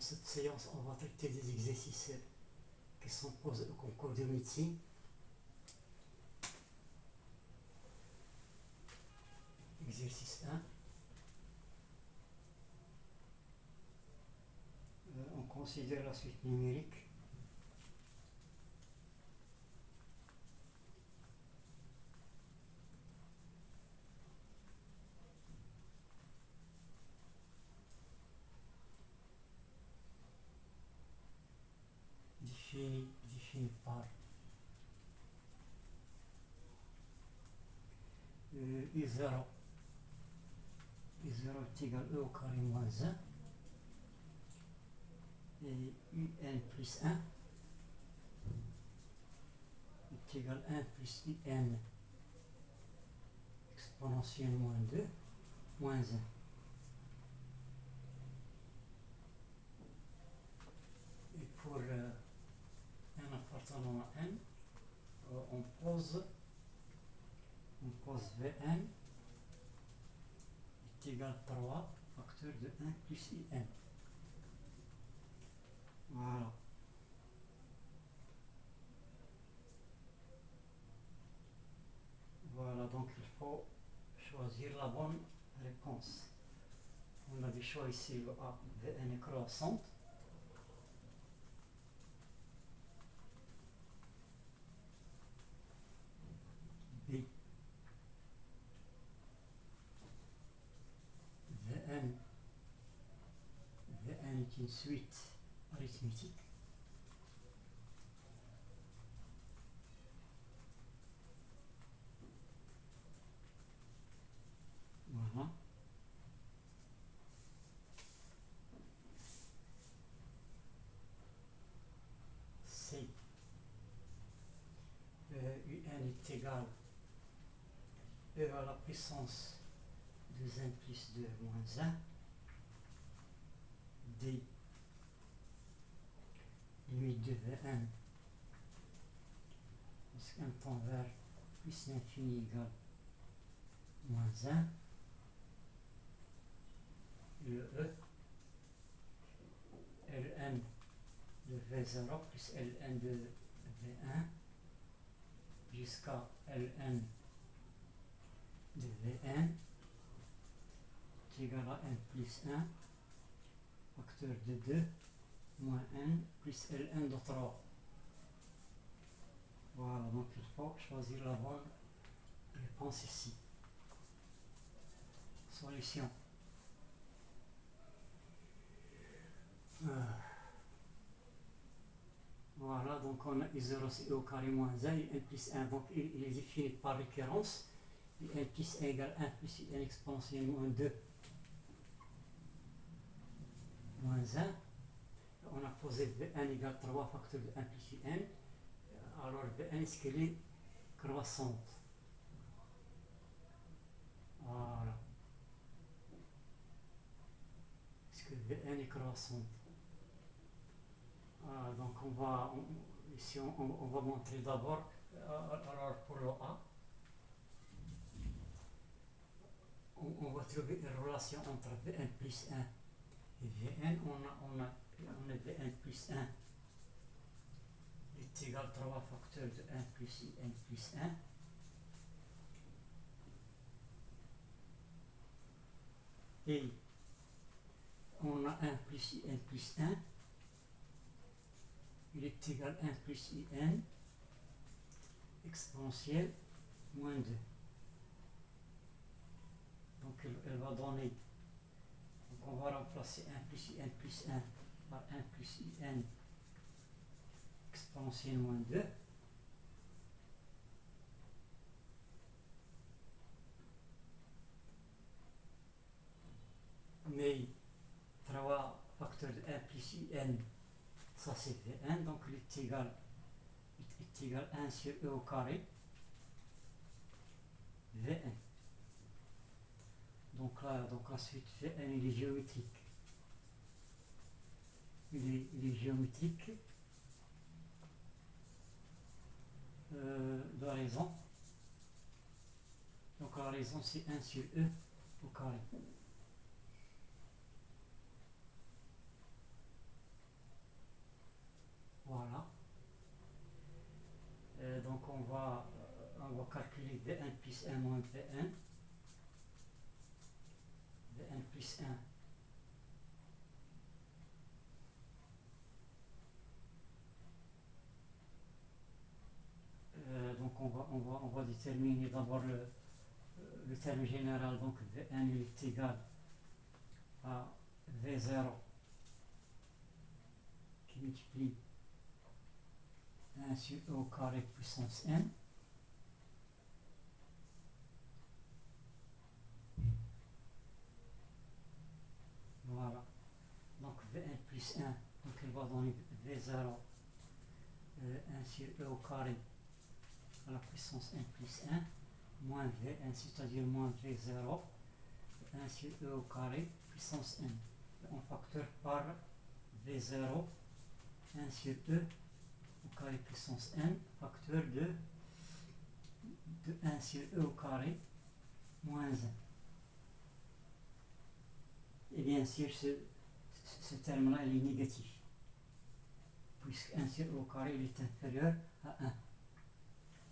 cette séance, on va traiter des exercices qui sont posés au concours de médecine. Exercice 1. On considère la suite numérique. Définie par I0 est égal à E au carré moins 1 et UN plus 1 est égal à 1 plus IN exponentielle moins 2 moins 1. Et pour n appartenant à n, on pose Vn est égal à 3 facteur de 1 plus In. Voilà. Voilà, donc il faut choisir la bonne réponse. On a des choix ici, le A, Vn est croissante. B, Vn est une suite arithmétique. Voilà. C, UN est égal E à la puissance de n plus 2 moins 1. D, limite de Vn jusqu'à un temps vers plus l'infini égale moins 1. Le E, Ln de V0 plus Ln de V1 jusqu'à Ln de Vn est égal à n plus 1 facteur de 2 moins n plus Ln de 3. Voilà, donc il faut choisir la bonne réponse ici. Solution. Voilà, donc on a I0 c'est E au carré moins 1 et n plus 1, donc il est défini par récurrence. Et n plus 1 égale 1 plus n exponentielle moins 2 moins 1. On a posé Vn égale 3 facteur de 1 plus n. Alors Vn, est-ce qu'elle est croissante? Voilà. Est-ce que Vn est croissante? Donc ici on va montrer d'abord, alors pour le A, on va trouver une relation entre Vn plus 1 et Vn, on a Vn plus 1 est égal à 3 facteurs de 1 plus In plus 1. Et on a 1 plus In plus 1. Il est égal à 1 plus In exponentielle moins 2. Donc elle va donner, donc on va remplacer 1 plus In plus 1 par 1 plus In exponentielle moins 2. Mais 3 facteurs de 1 plus In, ça c'est Vn, donc il est égal à 1 sur E au carré Vn. Donc la suite Vn il est géométrique. Il est géométrique de la raison. Donc la raison c'est 1 sur E au carré. Voilà. Donc on va calculer Vn plus 1 moins Vn. Vn plus 1. Donc on va déterminer d'abord le terme général. Donc Vn est égal à V0 qui multiplie 1 sur E au carré puissance n. Voilà. Donc Vn plus 1, donc elle va donner V0 1 sur E au carré à la puissance n plus 1 moins Vn, c'est-à-dire moins V0 1 sur E au carré puissance n. On facteur par V0 1 sur E au carré puissance n, facteur de 1 sur E au carré moins 1. Et bien sûr, ce terme-là est négatif, puisque 1 sur E au carré il est inférieur à 1,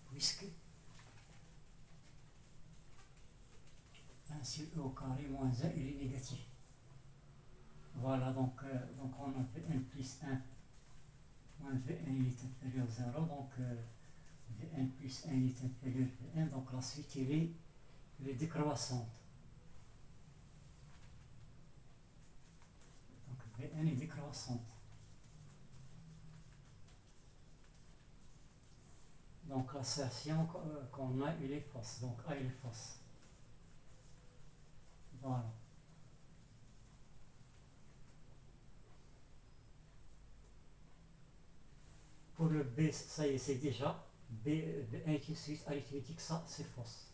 puisque 1 sur E au carré moins 1 il est négatif. Voilà, donc on a Vn plus 1 moins Vn il est inférieur à 0, donc Vn plus 1 il est inférieur à 1, donc la suite il est décroissante. Donc Vn est décroissante. Donc l'assertion qu'on a, il est fausse, donc A il est fausse. Voilà. Pour le B, ça y est, c'est déjà. B est une suite arithmétique, ça c'est fausse.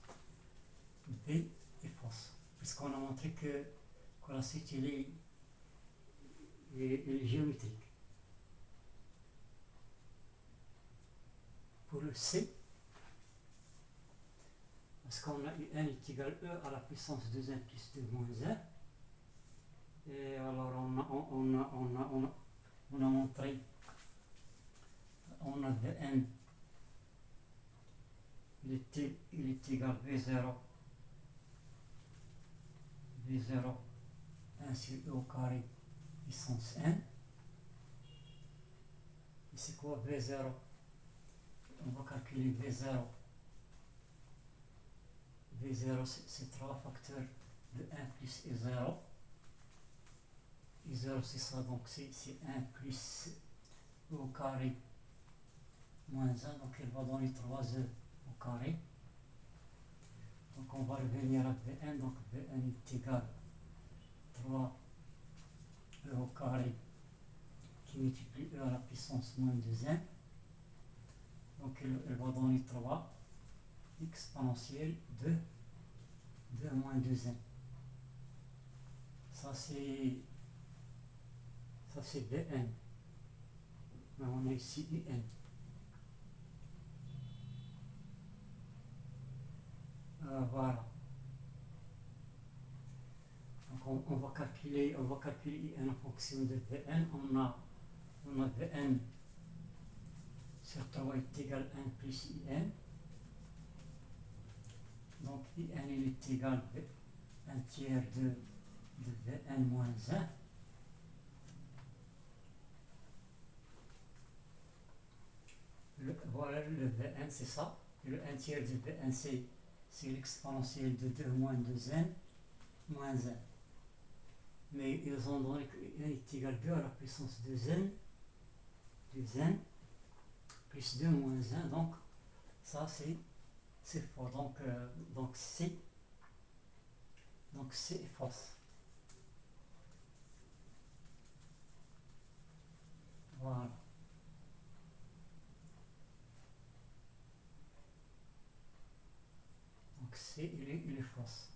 B est fausse. Puisqu'on a montré que la suite il est géométrique. Pour le C, parce qu'on a eu n est égal à E à la puissance 2n plus 2 moins 1. Et alors on a montré, on a Vn, il est égal à V0, 1 sur E au carré puissance n. Et c'est quoi V0? On va calculer V0. V0 c'est 3 facteurs de 1 plus E0. E0 c'est ça, donc c'est 1 plus E au carré moins 1, donc elle va donner 3E au carré. Donc on va revenir à Vn, donc Vn est égal à 3E au carré qui multiplie E à la puissance moins 2n. Donc elle va donner 3 exponentielle de 2 moins 2n. Ça c'est Vn. Mais on a ici Un. Voilà. Donc on va calculer In en fonction de Vn. On a Vn sur 3 est égal à 1 plus In. Donc In il est égal à 1 tiers de Vn moins 1. Voilà le Vn, c'est ça. Le 1 tiers de Vn, c'est l'exponentielle de 2 moins 2n moins 1. Mais ils ont donné que n est égal à 2 à la puissance 2n plus 2 moins 1. Donc ça c'est faux. Donc C est fausse. Voilà. Donc C il est fausse.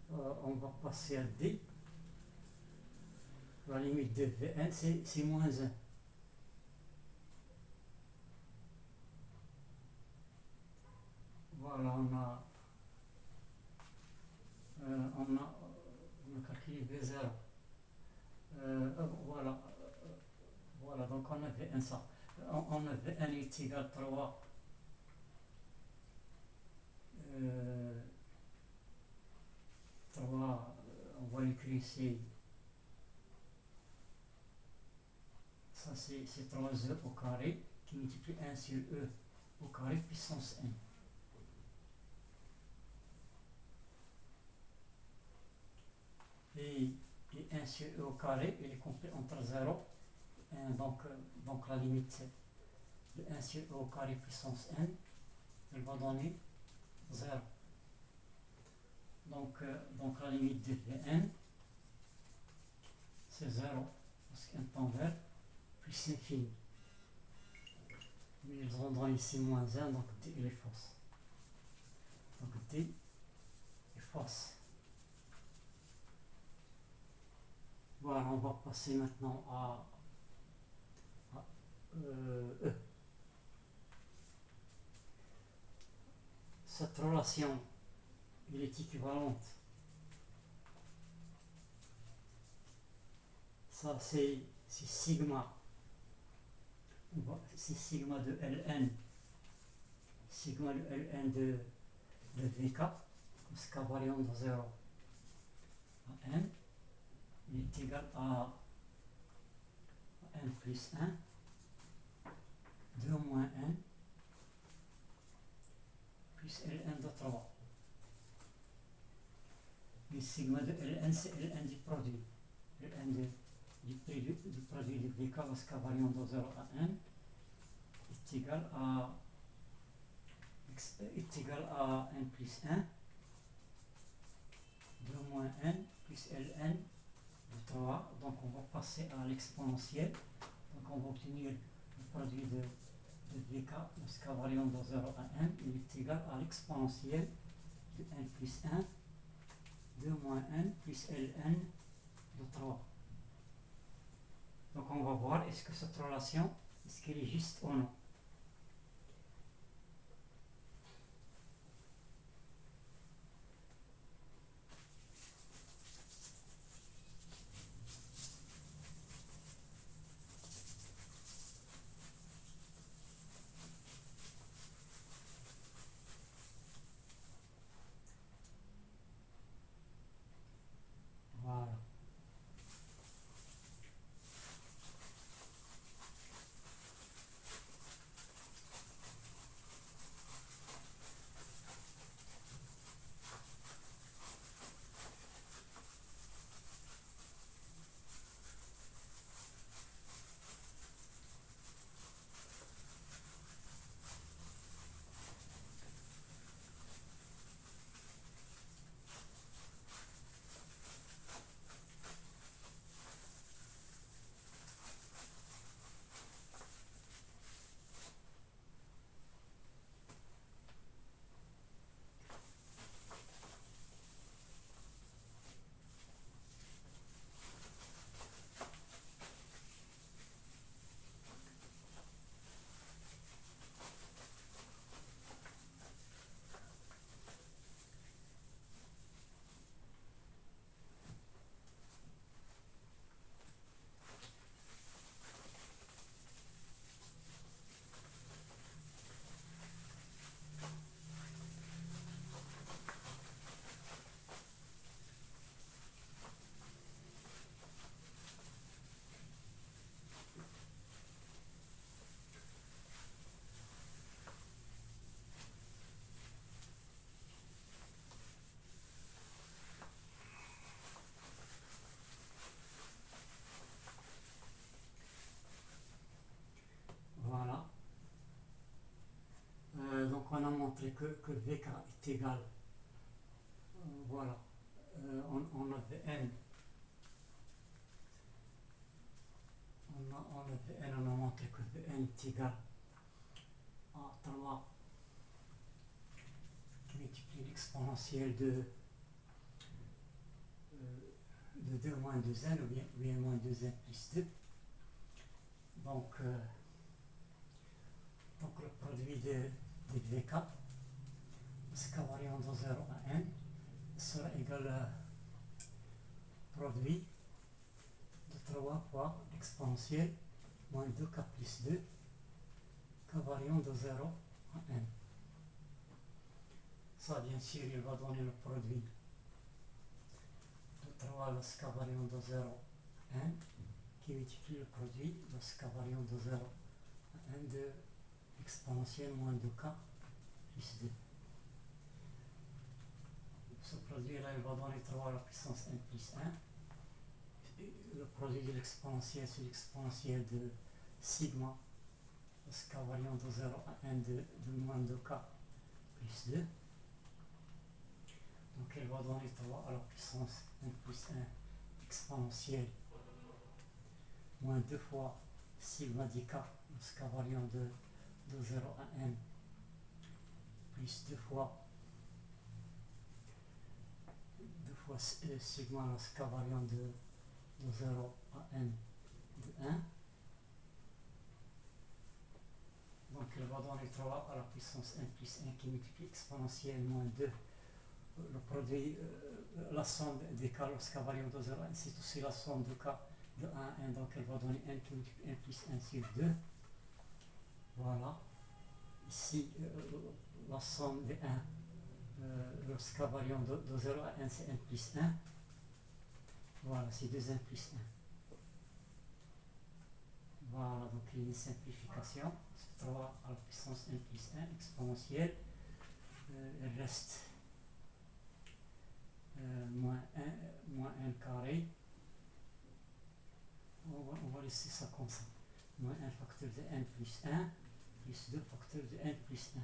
On va passer à D. La limite de Vn c'est moins 1. Voilà, on a calculé V0. Voilà, donc on a Vn ça. on a n est égal à 3. On va l'écrire ici. Ça c'est 3e au carré qui multiplie 1 sur e au carré puissance n. Et 1 sur e au carré, il est compris entre 0 et 1, donc la limite de 1 sur e au carré puissance n, elle va donner 0. Donc la limite de Vn, c'est 0, parce qu'un tend vers plus infini. Mais ils ont donné ici moins 1, donc d il est fausse. Donc d est fausse. Voilà, on va passer maintenant à E. Cette relation, elle est équivalente. Ça, c'est sigma. C'est sigma de Ln. Sigma de Ln de Vk, parce qu'à variant de 0 à n, il est égal à n plus 1, 2 moins n, plus Ln de 3. Le sigma de Ln, c'est Ln du produit. Ln du produit de Vk, parce qu'à variant de 0 à n, est égal à n plus 1, 2 moins n, plus Ln de 3. Donc on va passer à l'exponentielle. Donc on va obtenir le produit de Vk, parce qu'à variant de 0 à n, il est égal à l'exponentielle de n plus 1, 2 moins n, plus Ln de 3. Donc on va voir est-ce que cette relation, est-ce qu'elle est juste ou non. Voilà. Voilà. Donc on a montré que Vk est égal. Voilà. On a Vn. On a montré que Vn est égal à 3 qui multiplie l'exponentielle de 2 moins 2n ou bien moins 2n plus 2. Donc le produit de Vk, parce qu'à variant de 0 à n, sera égal à produit de 3 fois l'exponentielle moins 2k plus 2 variant de 0 à n. Ça, bien sûr, il va donner le produit de 3 lorsque variant de 0 à n, qui multiplie le produit lorsque variant de 0 à n de exponentielle moins 2k plus 2. Ce produit-là, il va donner 3 à la puissance n plus 1. Le produit de l'exponentielle, c'est l'exponentielle de sigma, lorsque variant de 0 à n de moins 2k plus 2. Donc elle va donner 3 à la puissance n plus 1 exponentielle moins 2 fois sigma dk, lorsque variant de 0 à n plus 2 fois sigma lorsque variant de 0 à n de 1. Donc elle va donner 3 à la puissance n plus 1 qui multiplie exponentielle moins 2. Le produit, la somme des k lorsque variant de 0 à n, c'est aussi la somme de k de 1 à n. Donc elle va donner n qui multiplie n plus 1 sur 2. Voilà. Ici, la somme de 1 lorsque variant de 0 à n, c'est n plus 1. Voilà, c'est 2n plus 1. Voilà, donc il y a une simplification. C'est 3 à la puissance n plus 1 exponentielle. Il reste moins 1 carré. On va laisser ça comme ça. Moins 1 facteur de n plus 1 plus 2 facteur de n plus 1.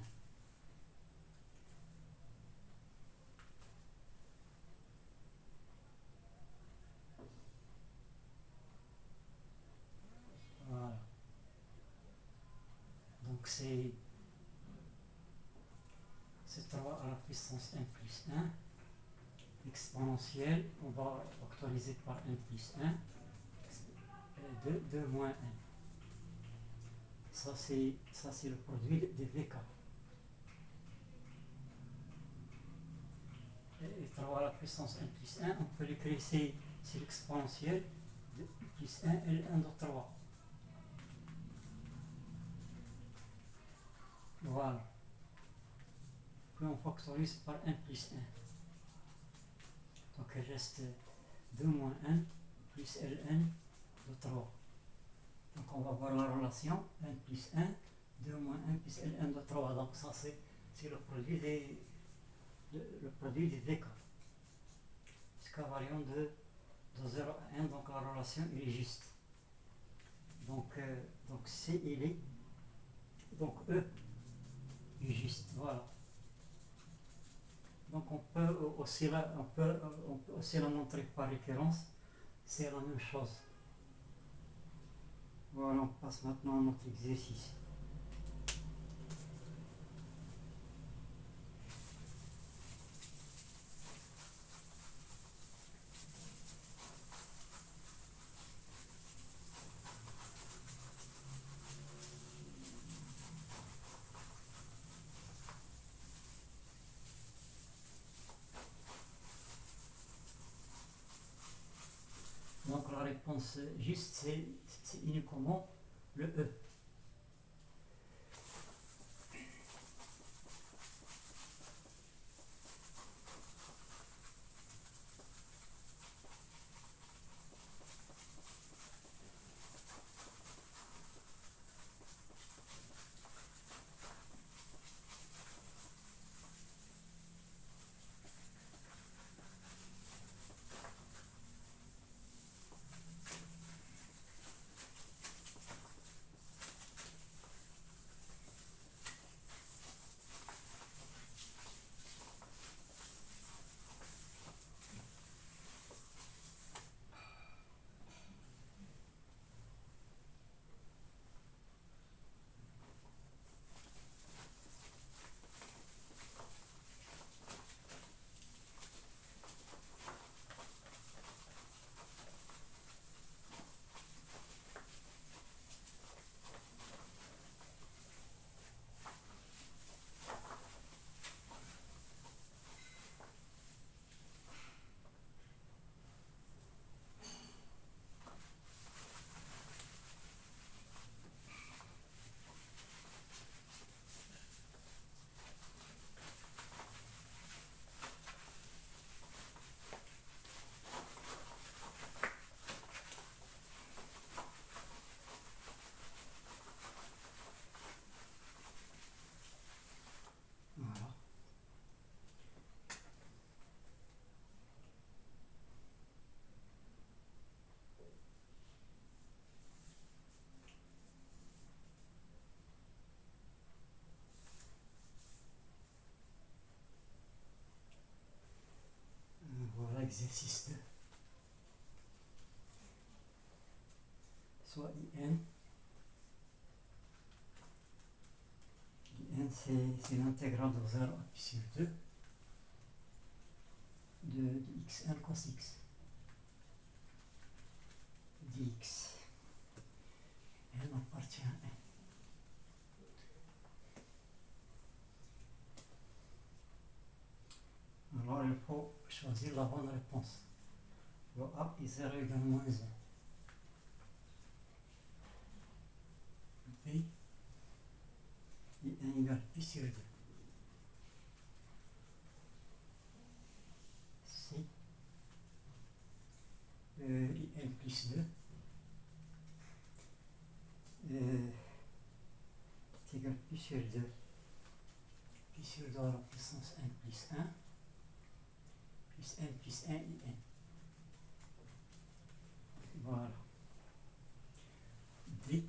Voilà. Donc c'est 3 à la puissance n plus 1 exponentielle, on va factoriser par n plus 1, 2 moins n. Ça c'est le produit des VK. Et 3 à la puissance n plus 1, on peut l'écrire ici, c'est l'exponentielle de plus 1 Ln de 3. Voilà. Puis on factorise par n plus 1. Donc il reste 2 moins n plus Ln de 3. Donc on va voir la relation n plus 1, 2 moins 1 plus Ln de 3. Donc ça c'est le produit des VK. Jusqu'à variant de 0 à 1, donc la relation est juste. Donc C il est, donc E est juste, voilà. Donc on peut aussi la montrer par référence, c'est la même chose. Voilà, on passe maintenant à notre exercice. Donc la réponse juste, c'est uniquement le E. l'exercice 2. Soit IN. IN c'est l'intégrale de 0 à pi sur 2 de xn cos x dx. N appartient à n. Alors il faut choisir la bonne réponse. Le A est 0 égale moins 1. B est 1 égale pi sur 2. C est n plus 2. Est égal pi sur 2. Pi sur 2 à la puissance n plus 1. Plus n plus 1 et n. Voilà. D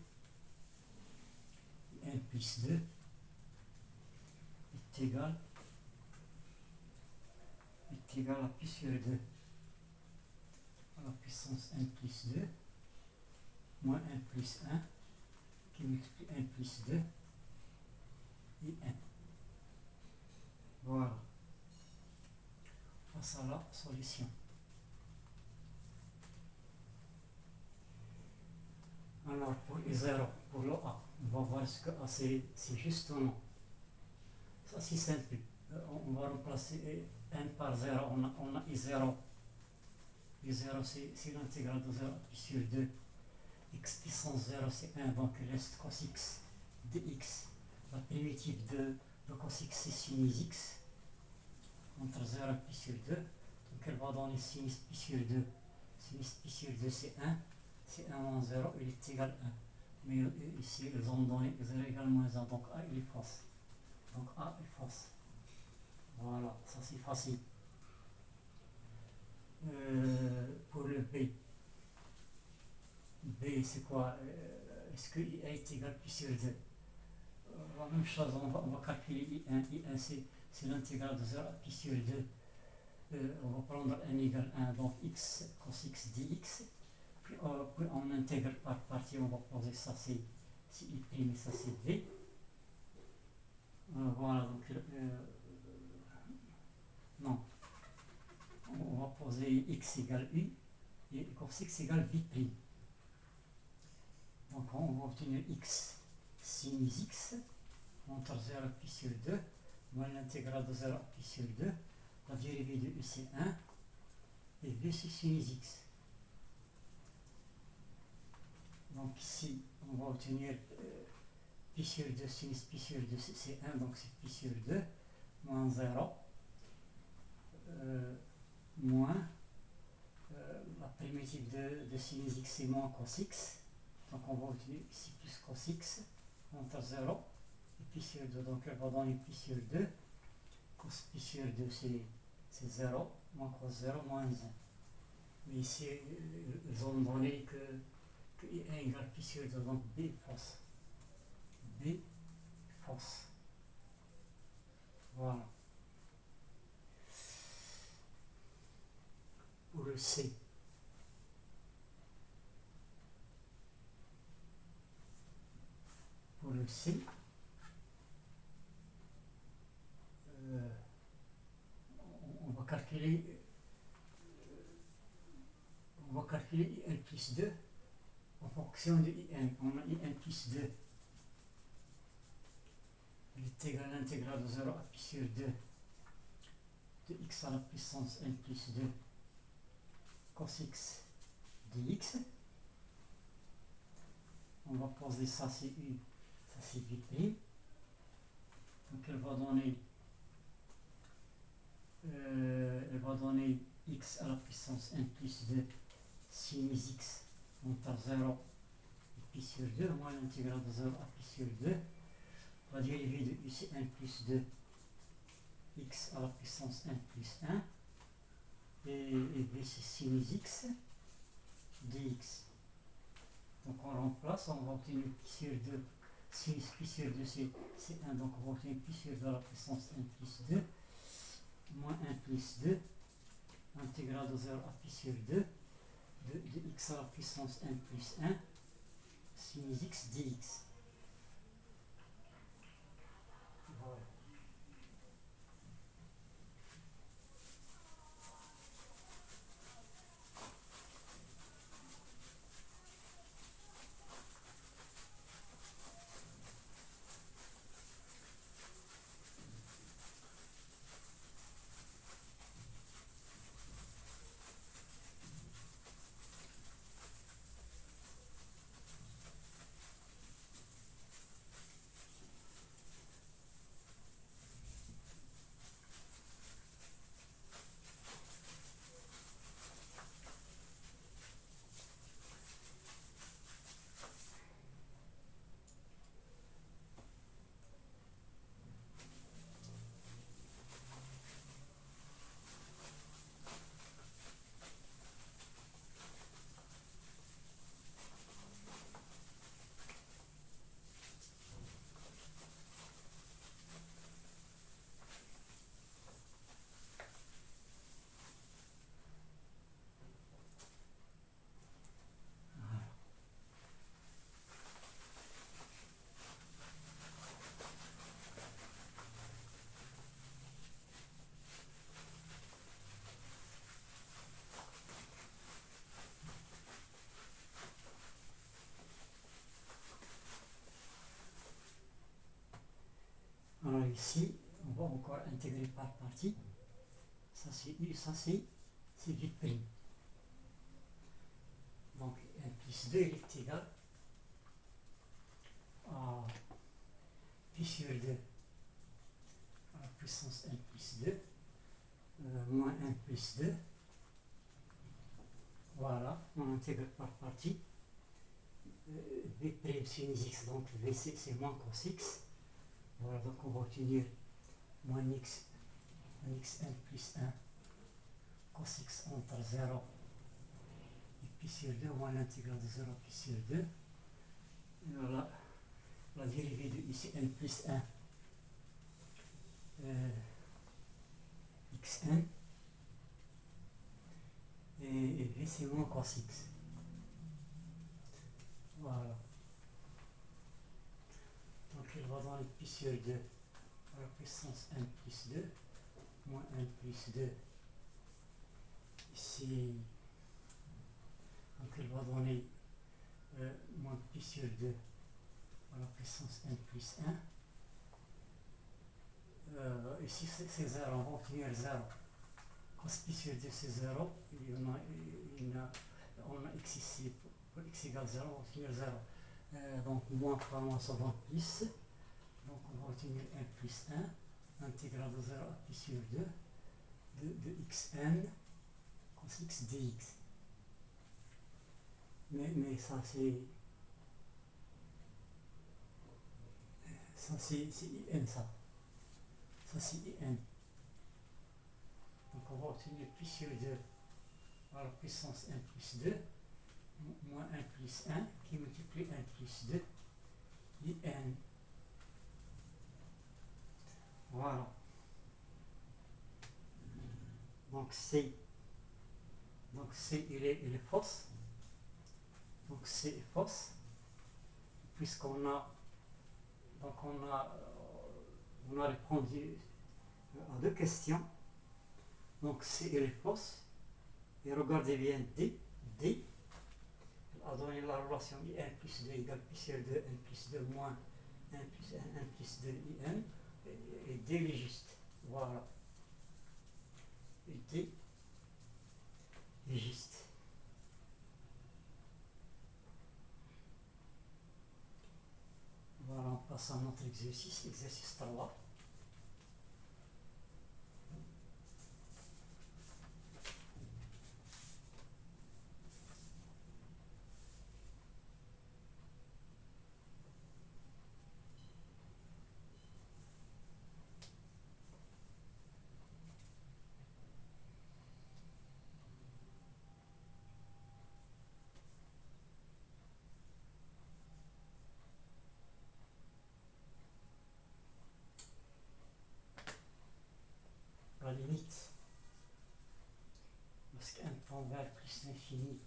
n plus 2 est égal à pi sur 2 à la puissance n plus 2 moins n plus 1 qui multiplie n plus 2 et n. Voilà. Face à la solution. Alors pour I0, pour le A, on va voir ce que A c'est juste ou non. Ça c'est simple. On va remplacer n par 0, on a I0. I0 c'est l'intégrale de 0 à pi sur 2. X puissance 0 c'est 1, donc il reste cos x dx. La primitive de cos x c'est sinus x. Entre 0 et pi sur 2. Donc elle va donner sinus pi sur 2. Sinus pi sur 2 c'est 1. C'est 1 moins 0, il est égal à 1. Mais ici, ils ont donné 0 égale moins 1, donc A il est fausse. Donc A est fausse. Voilà, ça c'est facile. Pour le B. B c'est quoi? Est-ce que I est égal à pi sur 2? La même chose, on va calculer I1. I1 c'est l'intégrale de 0 à pi sur 2. On va prendre n égale 1, donc x cos x dx. Puis on intègre par partie, on va poser ça c'est I' et ça c'est V. Voilà, donc non. On va poser x égale U et cos x égale V'. Donc on va obtenir x sinus x entre 0 et pi sur 2 moins l'intégrale de 0 à pi sur 2. La dérivée de U c'est 1 et V c'est sinus x. Donc ici on va obtenir pi sur 2 sinus pi sur 2 c'est 1, donc c'est pi sur 2 moins 0 moins la primitive de sinus x c'est moins cos x. Donc on va obtenir ici plus cos x entre 0 et pi sur 2. Donc elle va donner pi sur 2. Cos pi sur 2 c'est 0, moins cos 0, moins 1. Mais ici ils ont donné que I1 égale pi sur 2, donc B fausse. B fausse. Voilà. Pour le C. Pour le C, on va calculer IN plus 2 en fonction de IN. On a IN plus 2. Il est égal à l'intégrale de 0 à pi sur 2 de x à la puissance n plus 2 cos x dx. On va poser ça c'est U, ça c'est V'. Donc elle va donner x à la puissance n plus 2 sinus x entre 0 et pi sur 2 moins l'intégrale de 0 à pi sur 2. La dérivée de U c'est n plus 2 x à la puissance n plus 1 et V c'est sinus x dx. Donc on remplace, on va obtenir pi sur 2, sinus pi sur 2 c'est 1, donc on va obtenir pi sur 2 à la puissance n plus 2 moins 1 plus 2, intégrale de 0 à pi sur 2 de x à la puissance n plus 1 sin x dx. Voilà. Alors ici, on va encore intégrer par partie. Ça c'est U, ça c'est V'. Donc n plus 2 est égal à pi sur 2 à la puissance n plus 2 moins n plus 2. Voilà, on intègre par partie. V' sin x, donc V c'est moins cos x. Voilà, donc on va obtenir moins x n plus 1 cos x entre 0 et pi sur 2 moins l'intégrale de 0 pi sur 2. Et voilà, la dérivée de ici n plus 1 xn et v c'est moins cos x. Voilà. Donc il va donner pi sur 2 à la puissance n plus 2 moins n plus 2 ici. Donc il va donner moins pi sur 2 à la puissance n plus 1. Ici c'est 0, on va obtenir 0. Cos pi sur 2 c'est 0, on a x ici, pour x égale 0, on va obtenir 0. Donc moins par moins ça donne plus. Donc on va obtenir n plus 1, intégrale de 0 à pi sur 2 de xn cos x dx. Mais ça c'est in ça. Ça c'est in. Donc on va obtenir pi sur 2 à la puissance n plus 2 moins 1 plus 1 qui multiplie 1 plus 2 in. Voilà. Donc C il est fausse. Donc C est fausse. Puisqu'on a répondu à deux questions. Donc C il est fausse. Et regardez bien D a donné la relation in plus 2 égale pi sur 2 n plus 2 moins 1 plus 1 n plus 2 in. Et D est juste. Voilà. Et D est juste. Voilà, on passe à notre exercice, exercice 3. La limite, lorsque 1 tend vers plus l'infini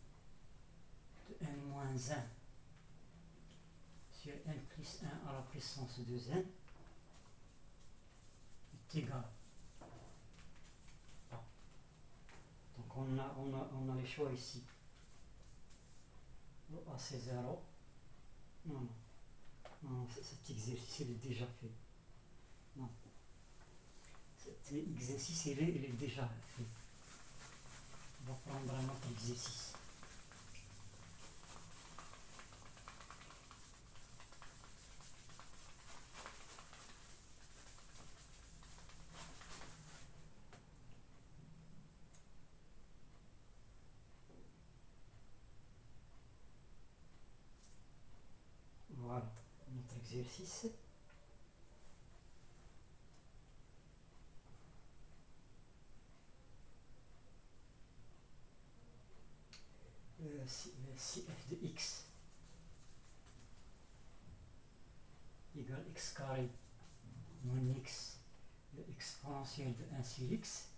de n moins 1 sur n plus 1 à la puissance 2n est égal. Donc on a les choix ici. Le A c'est 0. Non, cet exercice il est déjà fait. Non. Cet exercice il est déjà fait. On va prendre un autre exercice. Voilà, notre exercice. Si f de x égale x carré moins x, l'exponentielle de 1 sur x,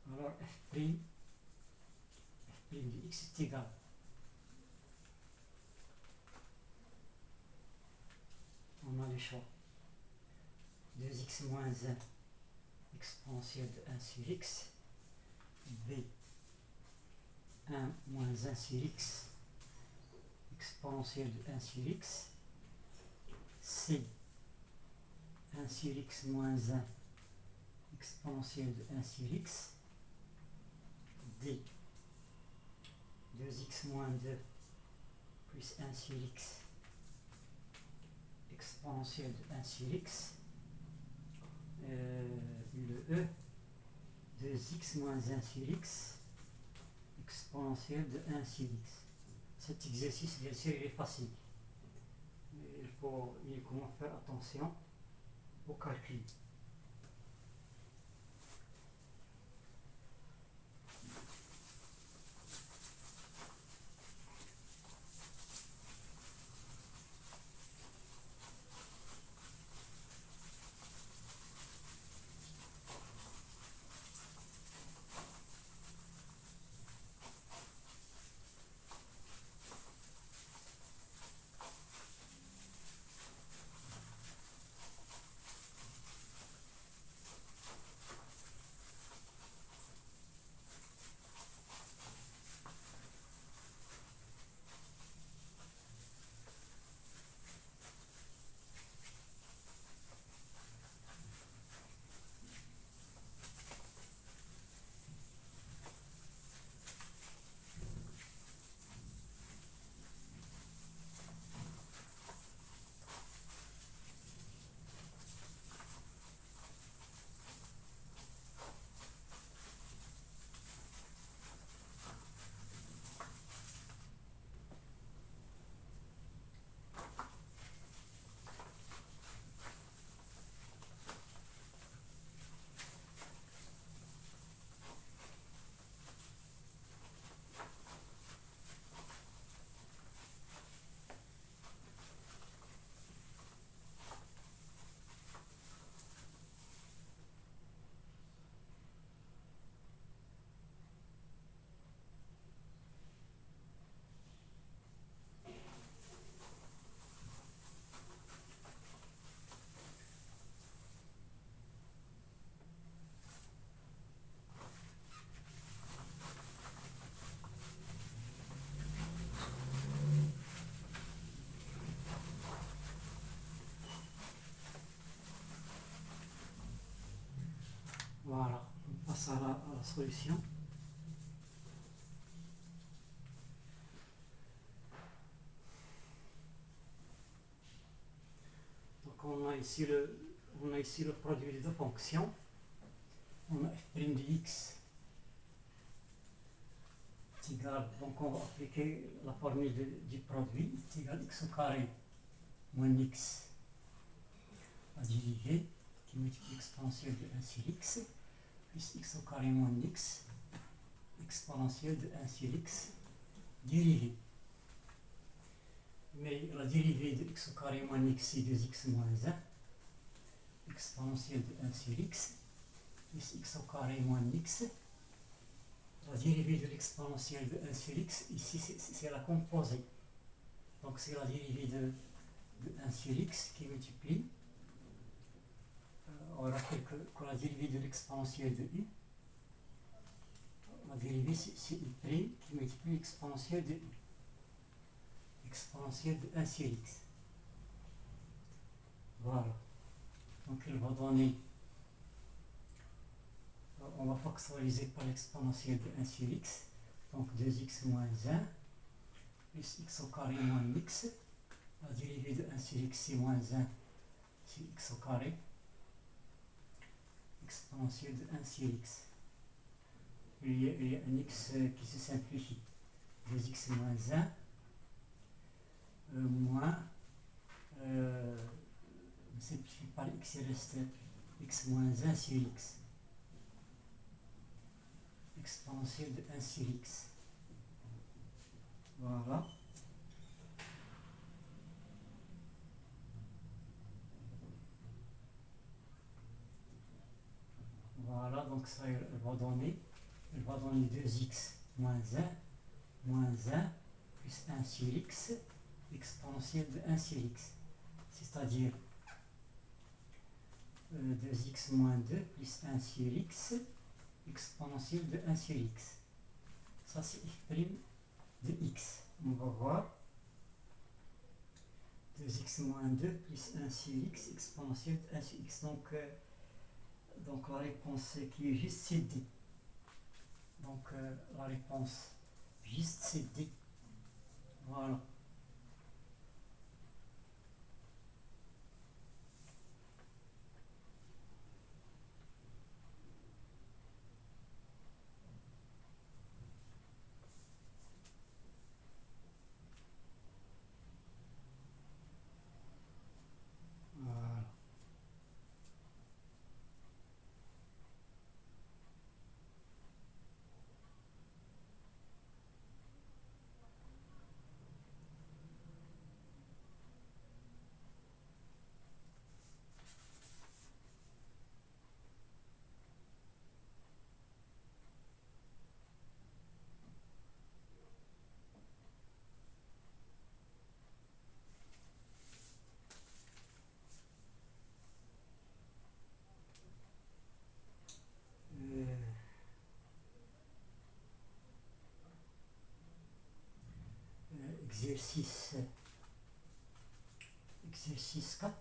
alors f' de x est égal. On a les choix. 2x moins 1 exponentielle de 1 sur x, b 1 moins 1 sur x exponentielle de 1 sur x, c 1 sur x moins 1 exponentielle de 1 sur x, d 2x moins 2 plus 1 sur x exponentielle de 1 sur x, le e 2x moins 1 sur x exponentielle de 1 sur x. Cet exercice, bien sûr, il est facile. Mais il faut uniquement faire attention au calcul. Voilà, on passe à la solution. Donc on a ici le produit des deux fonctions. On a f' de x est égal, donc on va appliquer la formule du produit, est égal à x au carré moins x à dériver, qui multiplie l'exponentielle de 1 sur x, plus x au carré moins x, exponentielle de 1 sur x, dérivée. Mais la dérivée de x au carré moins x, c'est 2x moins 1, exponentielle de 1 sur x, plus x au carré moins x, la dérivée de l'exponentielle de 1 sur x, ici c'est la composée. Donc c'est la dérivée de 1 sur x qui multiplie. On rappelle que la dérivée de l'exponentielle de u, la dérivée c'est u' qui multiplie l'exponentielle de u. Exponentielle de 1 sur x. Voilà. Donc elle va donner, on va factoriser par l'exponentielle de 1 sur x, donc 2x moins 1, plus x au carré moins x. La dérivée de 1 sur x c'est moins 1, c'est x au carré, exponentielle de 1 sur x. Il y a un x qui se simplifie, 2x moins 1, moins, on simplifie par x, il reste x moins 1 sur x. Exponentielle de 1 sur x. Voilà. Voilà, donc ça elle va donner 2x moins 1 plus 1 sur x, exponentielle de 1 sur x. C'est-à-dire 2x moins 2 plus 1 sur x, exponentielle de 1 sur x. Ça c'est f' de x. On va voir. 2x moins 2 plus 1 sur x, exponentielle de 1 sur x. Donc la réponse qui est juste c'est D. Donc la réponse juste c'est D. Voilà. Voilà. Exercice 4.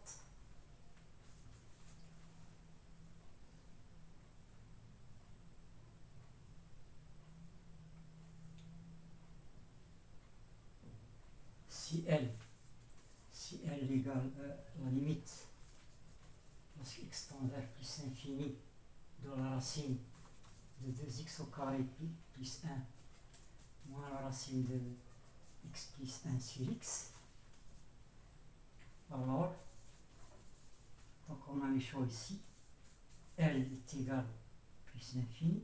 Si L égale la limite, lorsque x tend vers plus infini, de la racine de 2x au carré plus 1 moins la racine de x plus 1 sur x, alors, donc on a le choix ici, L est égal plus l'infini,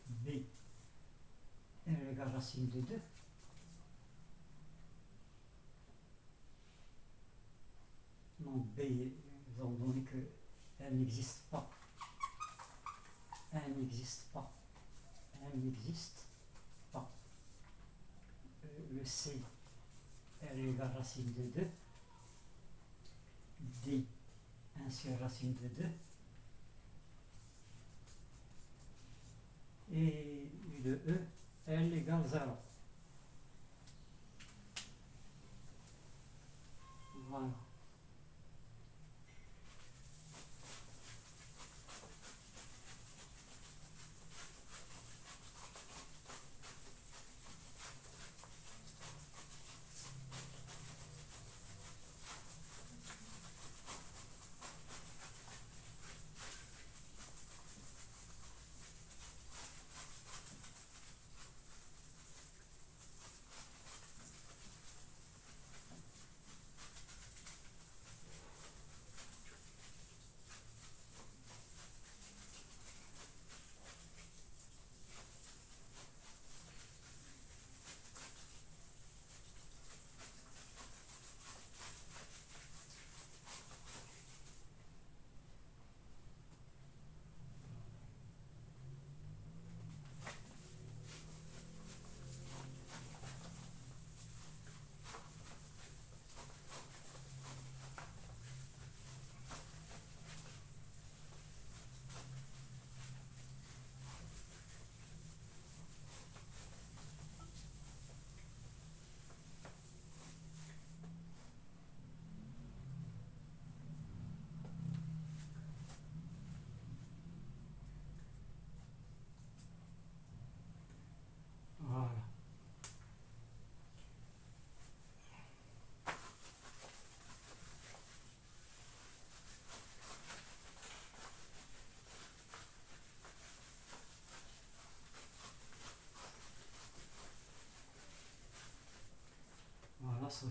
B L égale racine de 2, non, B, nous avons donné que L n'existe pas, L n'existe pas, L n'existe pas, le C, L égale racine de 2, D 1 sur racine de 2, et le E, L égale 0. Voilà.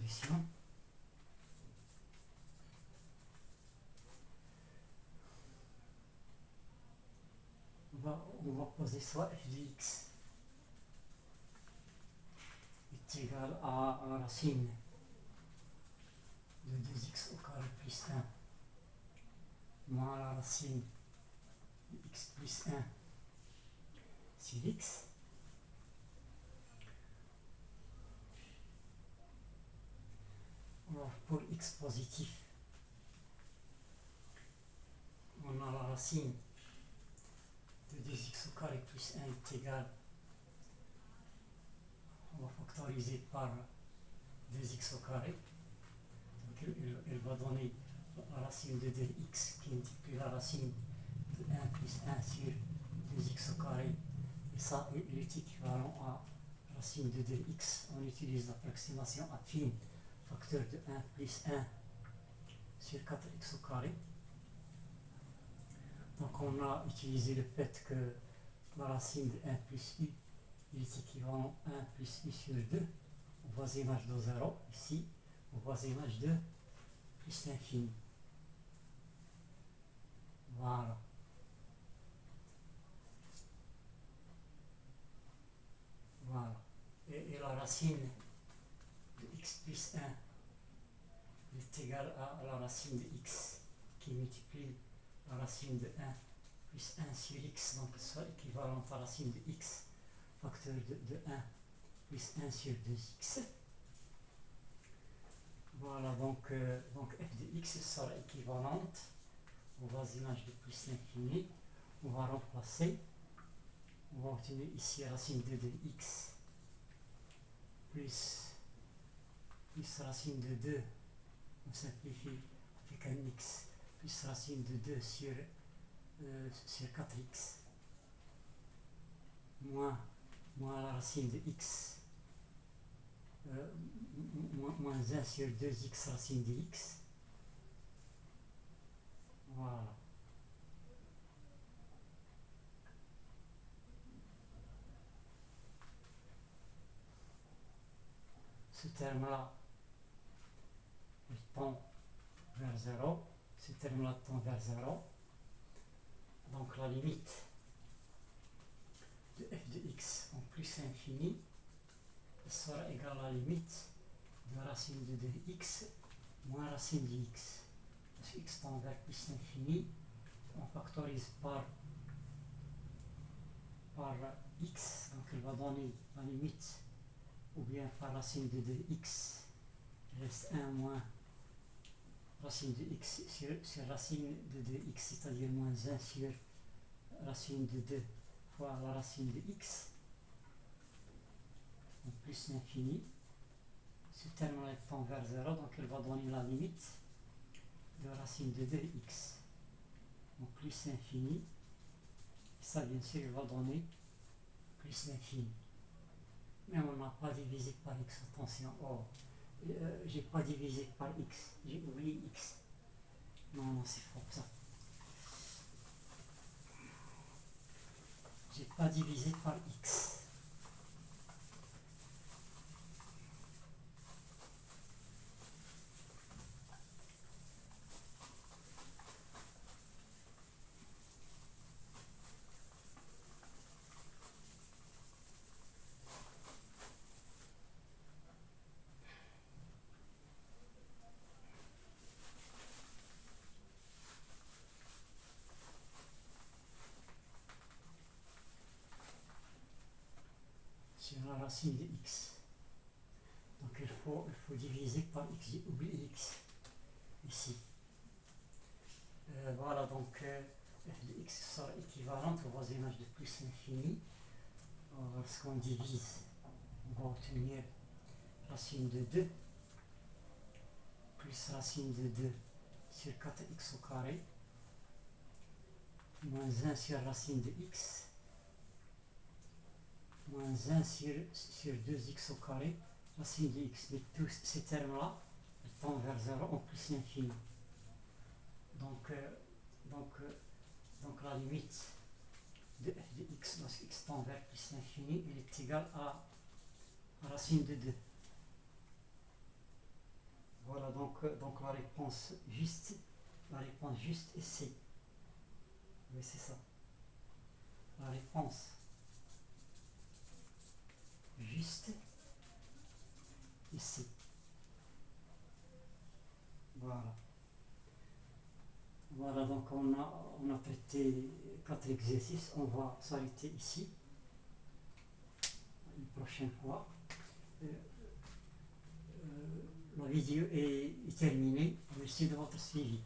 solution. On va poser soit f de x est égal à la racine de 2x au carré plus 1 moins la racine de x plus 1 sur x. Alors pour x positif, on a la racine de 2x au carré plus 1 est égal, on va factoriser par 2x au carré, donc elle va donner la racine de 2x qui multiplie la racine de 1 plus 1 sur 2x au carré, et ça il est équivalent à racine de 2x. On utilise l'approximation affine, facteur de 1 plus 1 sur 4x au carré. Donc on a utilisé le fait que la racine de 1 plus u est équivalent à 1 plus u sur 2 au voisinage de 0, ici au voisinage de plus l'infini. Voilà. Voilà. Et la racine de x plus 1 est égale à la racine de x qui multiplie la racine de 1 plus 1 sur x, donc soit équivalent à la racine de x, facteur de 1 plus 1 sur 2x. Voilà, donc f de x sera équivalente au voisinage de plus l'infini. On va remplacer, on va obtenir ici racine de 2x plus racine de 2, on simplifie avec un x, plus racine de 2 sur 4x, moins la racine de x, moins 1 sur 2x racine de x. Voilà. Ce terme-là, il tend vers 0. Ce terme-là tend vers 0. Donc la limite de f de x en plus infini sera égale à la limite de racine de 2x moins racine de x. Parce que x tend vers plus l'infini, on factorise par x, donc elle va donner la limite, ou bien par racine de 2x, il reste 1 moins racine de x sur racine de 2x, c'est-à-dire moins 1 sur racine de 2 fois la racine de x, en plus l'infini. Ce terme-là tend vers 0, donc elle va donner la limite de racine de 2x en plus l'infini. Et ça, bien sûr, il va donner plus l'infini. Mais on n'a pas divisé par x, attention. Oh, j'ai pas divisé par x, j'ai oublié x. Non, c'est faux ça. J'ai pas divisé par x. Sur la racine de x. Donc il faut diviser par x, j'ai oublié x ici. Voilà, donc f de x sera équivalente au voisinage de plus l'infini. Lorsqu'on divise, on va obtenir racine de 2 plus racine de 2 sur 4x au carré moins 1 sur racine de x moins 1 sur 2x au carré racine de x. Mais tous ces termes-là tendent vers 0 en plus l'infini. Donc la limite de f de x lorsque x tend vers plus l'infini, il est égal à racine de 2. Voilà, donc la réponse juste est C. Oui, c'est ça. La réponse juste est C. Voilà. Voilà, donc on a traité 4 exercices. On va s'arrêter ici. Une prochaine fois. La vidéo est terminée. Merci de votre suivi.